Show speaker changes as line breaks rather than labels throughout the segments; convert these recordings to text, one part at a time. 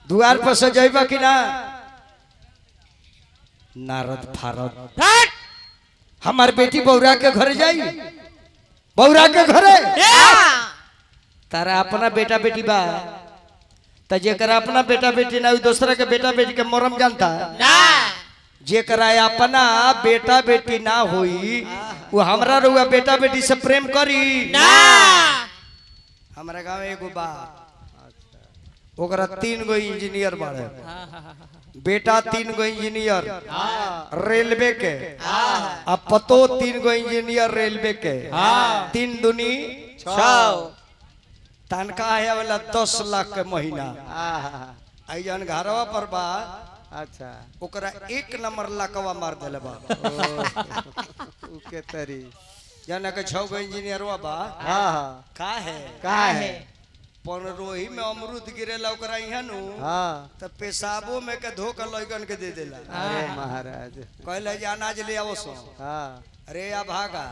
द्वार पर सजाइबा कि ना नारद फारद हमार बेटी बौरा के घर जाई बौरा के घरे तारा अपना बेटा बेटी बा त जेकरा अपना बेटा बेटी ना दूसरा के बेटा बेटी के मरम जानता ना जेकरा अपना बेटा बेटी ना होई वो हमरा रुआ बेटा बेटी से प्रेम करी ना हमारा गांव एगो बा ओकरा 3 गो इंजीनियर बाड़े बेटा 3 गो इंजीनियर रेलवे के अब पतो 3 गो इंजीनियर रेलवे के 3 दूनी 6 तनखा है वाला 10 लाख के महीना आई जन घरवा पर बा अच्छा ओकरा 1 नंबर लकवा मार देले बा ओके तरी जाना के 6 गो इंजीनियरवा बा हां का है पंद्रोही में अमरूद गिरेला ओकरा इहा नु हां त पेशाबो में के धो के लइकन के दे देला अरे महाराज कहले जे अनाज ले आवो सो हां अरे या भागा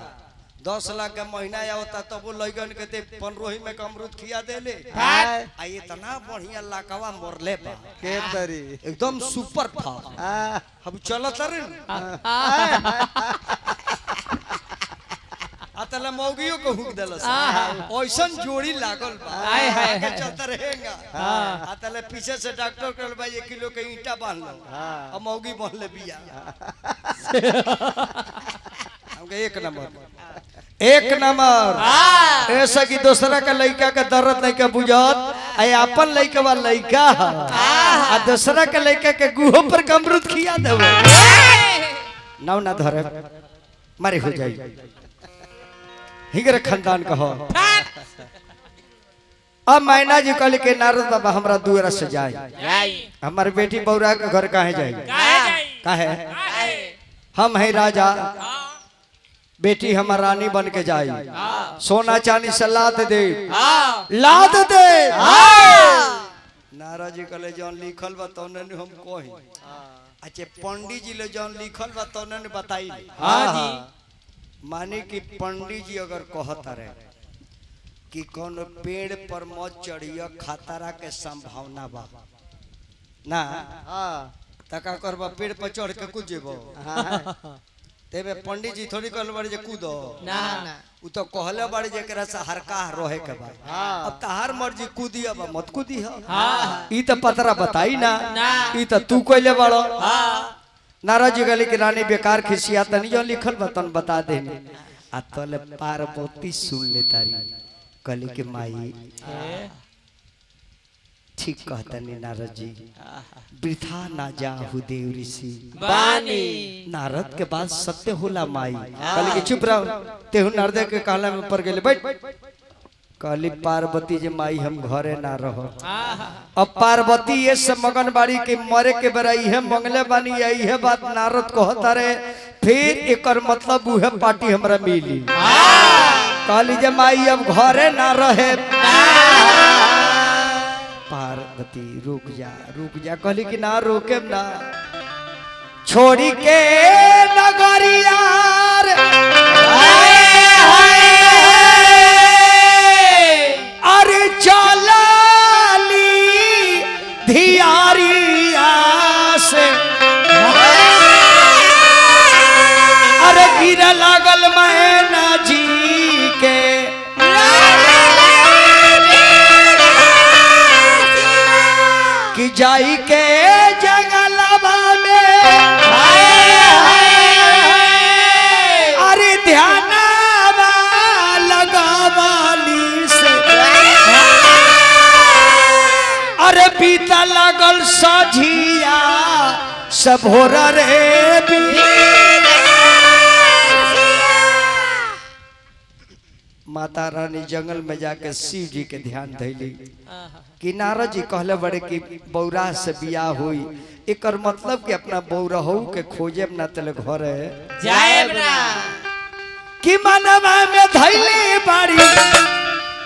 10 लाख का महीना आवता तब वो लइकन के दे पंद्रोही में के अमरूद खिया देले आ इतना बढ़िया लाकवा मरले बा के तरी एकदम सुपर था हम चलत रे अतला मौगियो को हुक देलस ओइसन जोड़ी लागल बा हाय हाय चलता रहेगा अतला पीछे से डॉक्टर कहल बा 1 किलो के ईंटा बांध लो और मौगी बांध ले बिया हमके 1 नंबर ऐसा कि दूसरा का लड़का का दर्द नहीं के बुझत आई अपन लड़का वा लड़का आ दूसरा का लड़का के गुहो पर कमरूद खिया देबो नाव ना धरे मारे हो जाई हिगर खानदान कहो अब मैना जी कल के नारद बाबा हमरा दूर से जाए हमारी बेटी बौरा के घर काहे जाए काहे हम है राजा बेटी हमार रानी बन के जाए सोना चांदी से लाद दे नारद जी कले जौन लिखल बा तौने हम कही अच्छा पंडित जी ले जौन लिखल बा तौने बताई हां जी माने कि पंडित जी अगर कहता रहे कि कौन पेड़ पर मत चढ़िया खतरा के संभावना बा ना तका करबा पेड़ पर चढ़ के कूद जेबो तेबे पंडित जी थोड़ी कहल बाड़ी जे कूदो ना उ तो कहले बाड़ी जेकरा से हरका रहे के बा अब तहार मर्जी कूदिया बा मत कूदिया ई तो पतरा बताई ना ई तो तू कहले बाड़ो नाराज जी गली की रानी बेकार खिसिया तनी जो लिखल बतन बता दे आ तले पार्वती सुन ले तारी गली के माई ठीक कहतनी नारद जी वृथा ना जाहु देव ऋषि बानी नारद के बात सत्य होला माई गली के चुप रहो तेहु नारद के कहला में पर गेले बैठ कहली पार्वती जे माई हम घरे ना रहो अब पार्वती ये सब मगन बाड़ी के मरे के बेरा इहे मंगले बानी यही बात नारद कहता रहे फिर एकर मतलब उहे पार्टी हमरा मिली कहली जे माई अब घरे ना रहे पार्वती रुक जा कहली कि ना रोके ना छोड़ी के नगरिया अरे चलाली धियारिया से अरे गिर लागल मैना जी के कि जाई के जंगलवा में अरे ध्यानवा लगावाली से अरे बीता लागल सझिया सब हो रे माता रानी जंगल में जाके शिव जी के ध्यान धैली कि नारद जी कहले बड़े कि बौरा से बियाह हुई एकर मतलब कि अपना बौरहू के खोजे ना तले घर जाएब ना कि मनवा में धैली बाड़ी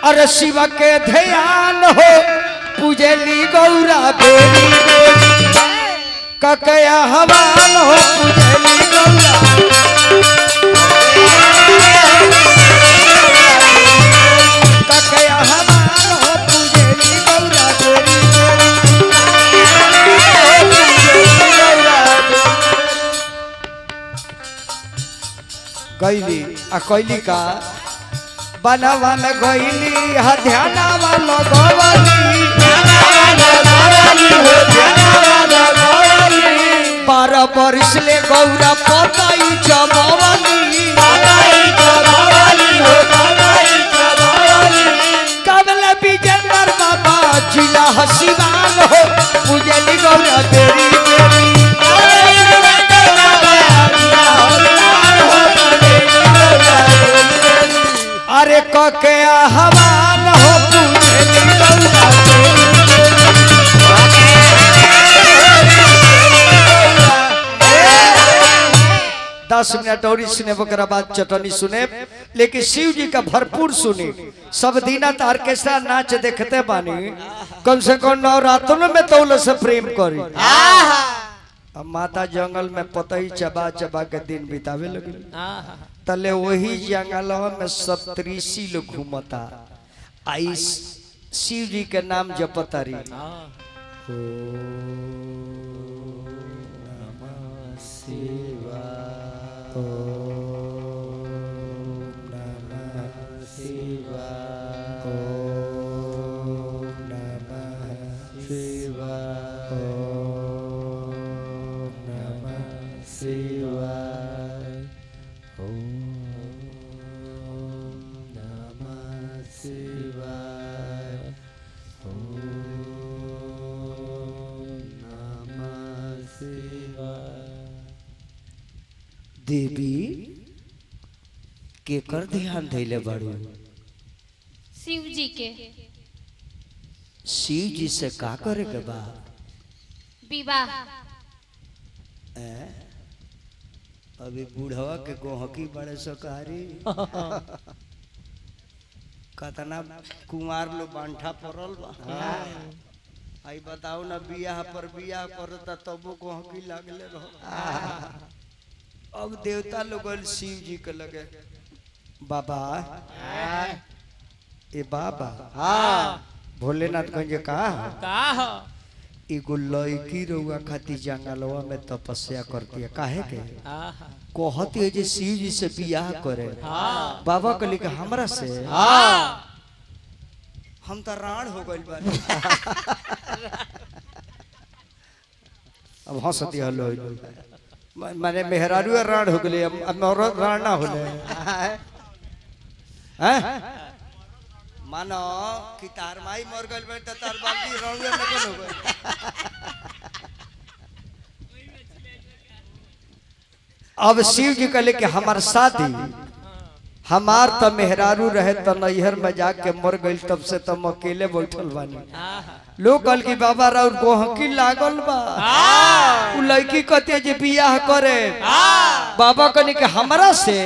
अरे शिव के ध्यान हो पूजली गौरा बेरी ककया हवान हो पूजली गौरा ककया हवान हो पूजली गौरा बेरी गईली आ कैली का बनवा में गईली ध्याना वालो गवली 12 वर्ष ले गौरा पताई जमवली कबल विजेंद्र बाबा जिला हसीवान हो पूजली गौरा तेरी अरे कके आह्वान हो पूजली गौरा 10 मिनट और सुने ओकरा बाद चटनी सुने लेकिन शिव जी का भरपूर सुने सब दीना तो ऑर्केस्ट्रा नाच देखते बानी कम से कम नवरात्रों में तौल से प्रेम करी अब माता जंगल में पतई चबा चबा के दिन बितावे लगी तले वही जंगल में सप्तऋषि लोग घूमता आई शिव जी के नाम जपतारी देवी के कर ध्यान धैले बाड़ू
शिव जी के
शिव जी से का करे के बा
विवाह
अभी बूढ़वा के गोहकी बड़े सकारी कतना कुमार लो बांठा पड़ल बा आई बताओ ना बियाह करता तबो गोहकी लागले रहो अब देवता लोग शिव जी के लगे बाबा ए बाबा भोलेनाथ कहे का एगो लड़की रउआ खाती जंगलवा में तपस्या करती है काहे के कहती है जे शिव जी से बियाह करे बाबा कहली कि हमरा से हम तो राण हो गइल बानी अब हंसती हलो माने मेहरारू राण हो गए अब औरत राण ना होले हैं मानो कि तार माई मर गइल बे त तार बाबी राणुए में कोन हो गइल अब शिव जी कहले कि हमार शादी हमार त मेहरारू रहे त नैहर में जाके मर गइल तब से तुम अकेले बैठल बानी लोग कल की बाबा राउर गोहकी लागल बा उ लड़की कहते जे बियाह करे बाबा कहनी कि हमरा से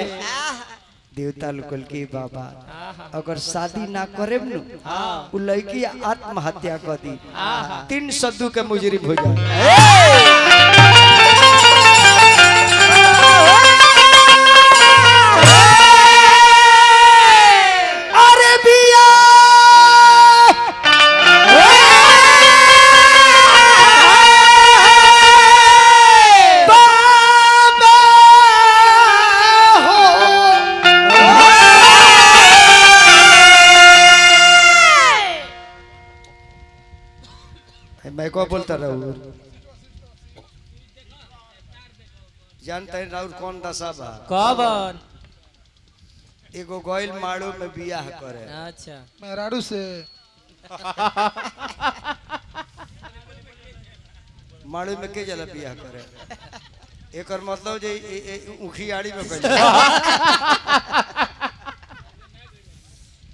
देवता लोग कल की बाबा अगर शादी ना करे नु उ लड़की आत्महत्या कर दी 3 सद्दू के मुजरिम हो जाए मैं को बोलता रहूं जानते हैं राउर कौन दशा बा
कौन
एगो गोइल माड़ो में बियाह करे
अच्छा
मेहरारू से
माड़ो में के जला बियाह करे एकर मतलब जे उखियाड़ी में कर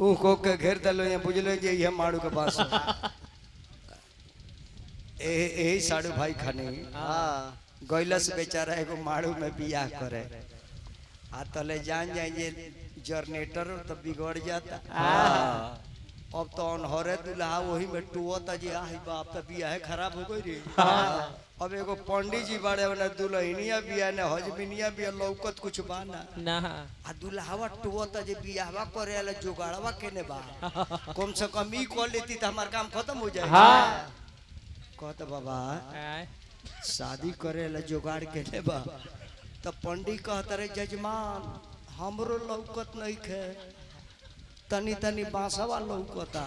ऊ को के घेर दलो ये बुझलो जे ये माड़ो के पास यही साड़ू भाई खाने गैलस बेचारा एगो माड़ू में बियाह करे आ तले जान जाए जे जनरेटर तो बिगड़ जाता अब तो अनहरे दुल्हा वही में टुअता जे आई बाप तो बियाह खराब हो गई रे अब एगो पंडित जी बड़े वाला दुल्हनिया बियाह ने हजबिनिया बियाह लौकत कुछ बाना
ना
आ दुल्हावा टुअता जे बियाहवा करे वाला जुगाड़वा केने बा कम से कम ई कर लेती तो हमार काम खत्म हो जाए कहता बाबा शादी करे ला जुगाड़ के बा तो पंडित कहता रे जजमान हमरो लौकत नहीं खे तनी तनी बांसवा लौकता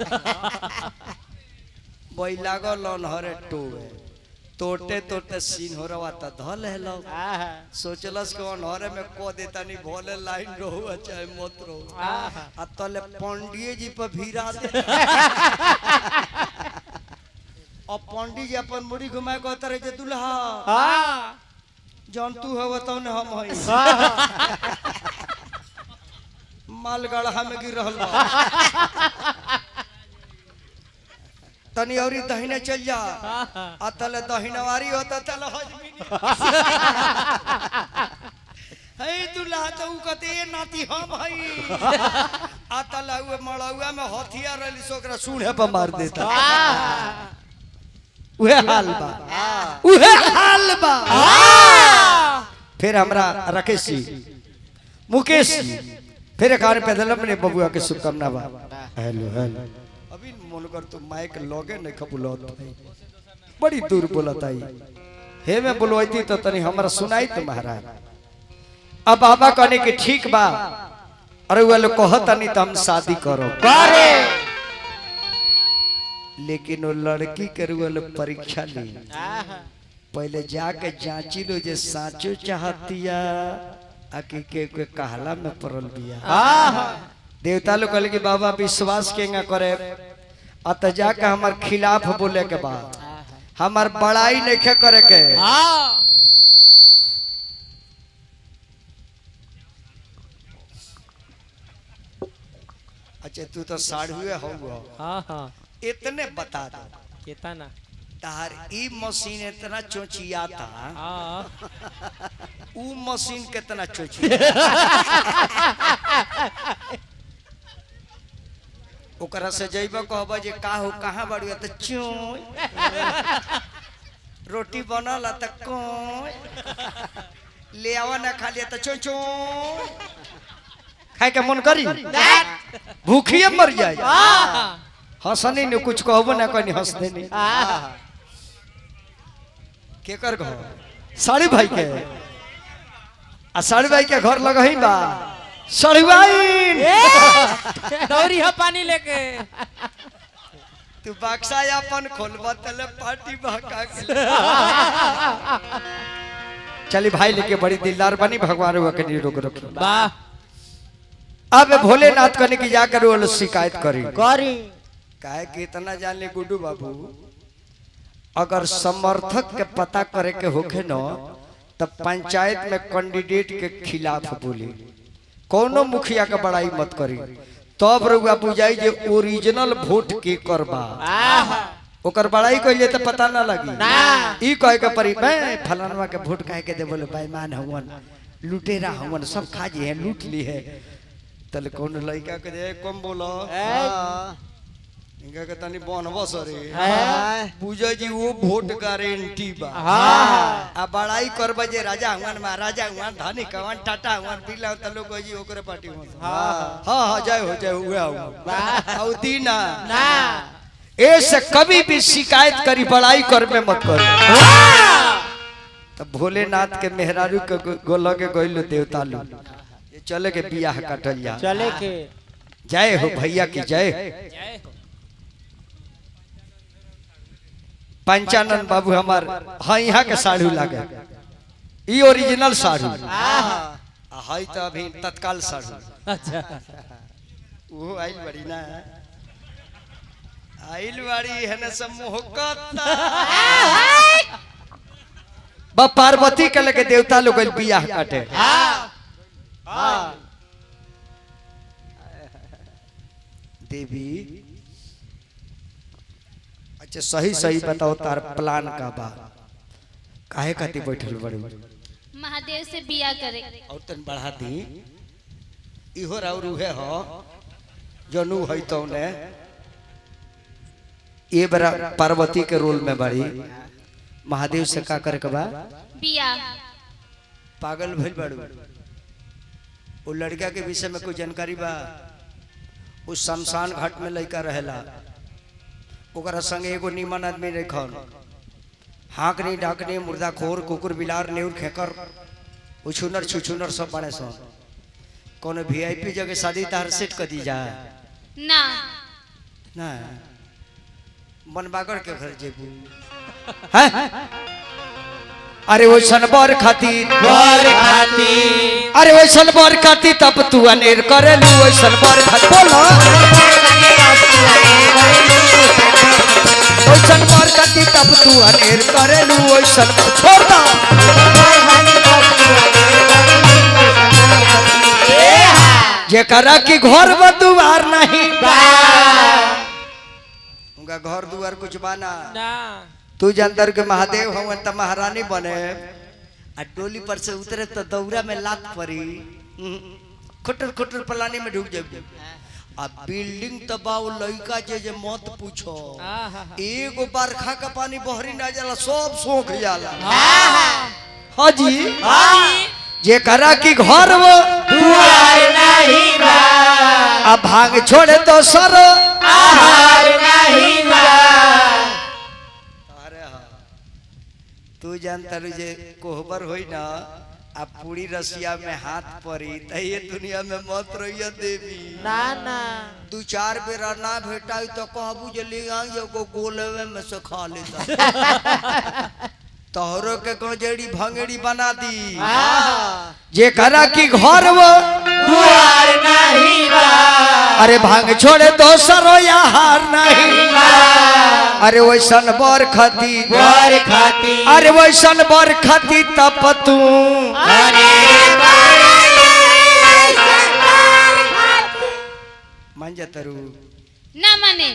वही लागल हरे टोवे तोटे तोटे सीन हो रहा था धल है लोग सोचलस के अनहरे में को देता नहीं भोले लाइन रहो चाहे मत रहो आ तले पंडिये जी पर भीरा दे और पंडित जी अपन मुड़ी घुमाए कहता रहे जे दुल्हा जौन तू हो तो ने हम हई मालगढ़ा में गिर रहल तनी औरी दहिने चल जा आ तले दहिनवारी होता तले हजमी हे दुल्हा तो कहते नाती हम हई आ तले हुए मड़ौआ में हथियार रहली सोकरा सूढ़े पर मार देता उहे हाल बा उहे हाल बा फिर हमरा राकेश जी मुकेश जी फिर कार पैदल अपने बबुआ के शुभकामना बा हेलो हेलो अभी मन कर तो माइक लगे नहीं खबुलत बड़ी दूर बोलत आई हे मैं बोलवाई तो तनी हमरा सुनाई तो महाराज अब बाबा कहने के ठीक बा अरे वो लोग कहता नहीं तो हम शादी करो करे लेकिन वो लड़की के वो लोग परीक्षा ली पहले जाके जांची लो जे साचो चाहतिया आके के कहला में पड़ल बिया देवता लोग कहले कि बाबा विश्वास केंगा करे अत जाके हमार खिलाफ बोले के बाद हमार बड़ाई नहीं करे के अच्छा तू तो साढ़ुए हो इतने बता दो
कितना
तार ई मशीन इतना चोचिया था ऊ मशीन कितना चोचिया ओकरा से जइबा कहबा जे का हो कहां बाड़ू त चोय रोटी बनल त कोय ले आवा ना खा लिया त चोय चोय खाए के मन करी भूखिए मर जाए हंसनी ने कुछ कहबो ना कनी हंस देनी के कर कहो साड़ी भाई के आ साड़ी भाई के घर लगही बा साड़ी भाई
दौरी है पानी लेके
तू बक्सा अपन खोलबा तले पार्टी बहका के चली भाई लेके बड़ी दिलदार बनी भगवान हुआ के निरोग रखी
वाह
अब भोलेनाथ कहने की जाकर वो शिकायत करी
करी
काहे कि इतना जान ले गुड्डू बाबू अगर समर्थक के पता करे के होखे न तब पंचायत में कैंडिडेट के खिलाफ बोली कोनो मुखिया के बड़ाई मत करी तब रउआ बुझाई जे ओरिजिनल वोट के करबा ओकर बड़ाई कइले त पता ना लगी ई कहे के परी मैं फलानवा के वोट काहे के दे बोले बेईमान हवन लुटेरा हवन सब खा जे है लूट ली है तले कौन लड़का के दे कम बोलो इनका के तनी बनबो सरे पूजा जी वो वोट गारंटी बा आ बड़ाई करबा जे राजा हवन महाराजा हवन धनी कवन टाटा हवन बिला त लोग जी ओकरे पार्टी में हां जय हो हुए आओ दीना ना ऐसे कभी भी शिकायत करी बड़ाई कर में मत करो तब भोलेनाथ के मेहरारू के गोल के गइलो देवता लोग ये चले के बियाह काटल जा
चले के
जय हो भैया की जय पंचानन बाबू हमार हाँ यहाँ के साढ़ू लागे ई ओरिजिनल साढ़ू हाई तो अभी तत्काल साढ़ू
अच्छा
वो आइल बड़ी ना आइल बड़ी है ना सब मोहकता बा पार्वती के लगे देवता लोग बियाह काटे देवी अच्छा सही सही बताओ तार प्लान का बा काहे खाती बैठल बड़ी
महादेव से बिया करे
और तन बढ़ा दी इहो राउर उहे हो जनु है तो ने ये बड़ा पार्वती के रोल में बड़ी महादेव से का करे के बा
बिया
पागल भइल बड़ू वो लड़का के विषय में कोई जानकारी बा उस शमशान घाट में लड़का रहेला ओकरा संगे एगो नीमन आदमी रखन हाकनी डाकनी मुर्दा खोर कुकुर बिलार नेउर खेकर उछुनर छुछुनर सब बड़े सब कोनो वीआईपी जगह शादी तार सेट कर दी जा
ना
ना बनबागर के घर जेबू हैं अरे वो सनबर खातिर अरे वो सनबर खातिर तब तू अनेर करेलू वो सनबर खातिर बोलो वो सनबर खातिर तब तू अनेर करेलू वो सनबर छोड़ दो जेकरा की घर दुआर नहीं उनका घर दुआर कुछ बाना तू जानतर के महादेव हम त महारानी बने आ डोली पर से उतरे तो दौरा में लात पड़ी खुटर खुटर पलानी में ढुक जाबे आ बिल्डिंग तो बाऊ लइका जे मत पूछो एगो बरखा का पानी बहरी ना जाला सब सोख जाला हां जी जे करा की घर वो दुआर नहीं बा आ भाग छोड़े तो सरो आहार नहीं बा तू जानता जे कोहबर होई ना आ पूरी रसिया में हाथ पड़ी त ये दुनिया में मत रहिया देवी
ना ना
दू चार बेर ना भेटाई तो कहबू जे ले आई एगो गोलवे में से खा लेता तोहरो के गजेड़ी भंगेड़ी बना दी जे करा की घर वो दुआर नहीं बा अरे भांग छोड़े दोसरो या हार नहीं बा अरे वैसन बर खाती अरे वैसन बर खाती तप तू मान जा तरु
ना माने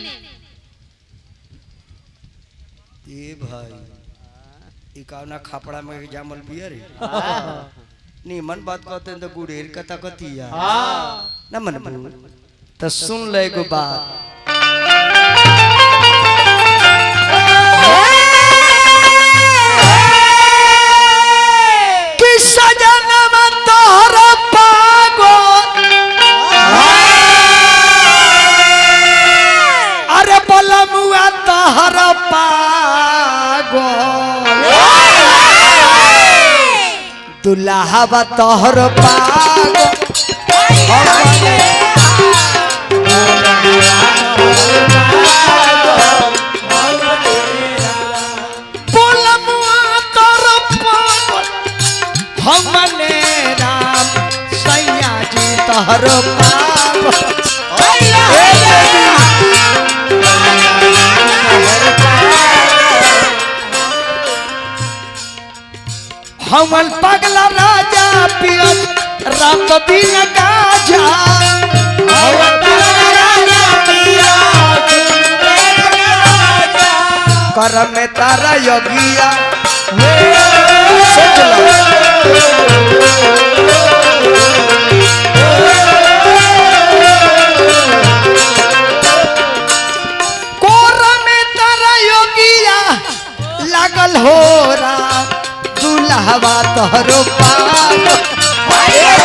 ये भाई इकावना खापड़ा में जामल बिया रे नी मन बात कहते तो गुड़ेर कथा कथिया ना मन तो सुन ले एगो बात कि सजनवा तोहरा पागल अरे बलमुआ तोहरा पागल दुल्हा तोहर पागल बलमुआ तोहर पागल हमने राम सैया जी तोहर पागल हमन पगला राजा पियत रात दिन गाजा करम में तारा योगिया सोच लो करम में तारा योगिया लागल हो राम दुल्हवा तोहरो पागल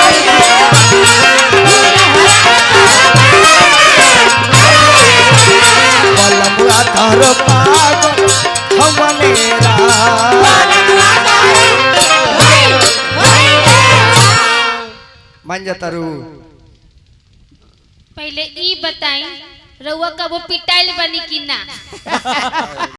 बलमुआ तोहरो पागल हमने मान जा तारू
पहले ई बताई रउआ कबो पिटाइल बनी कि ना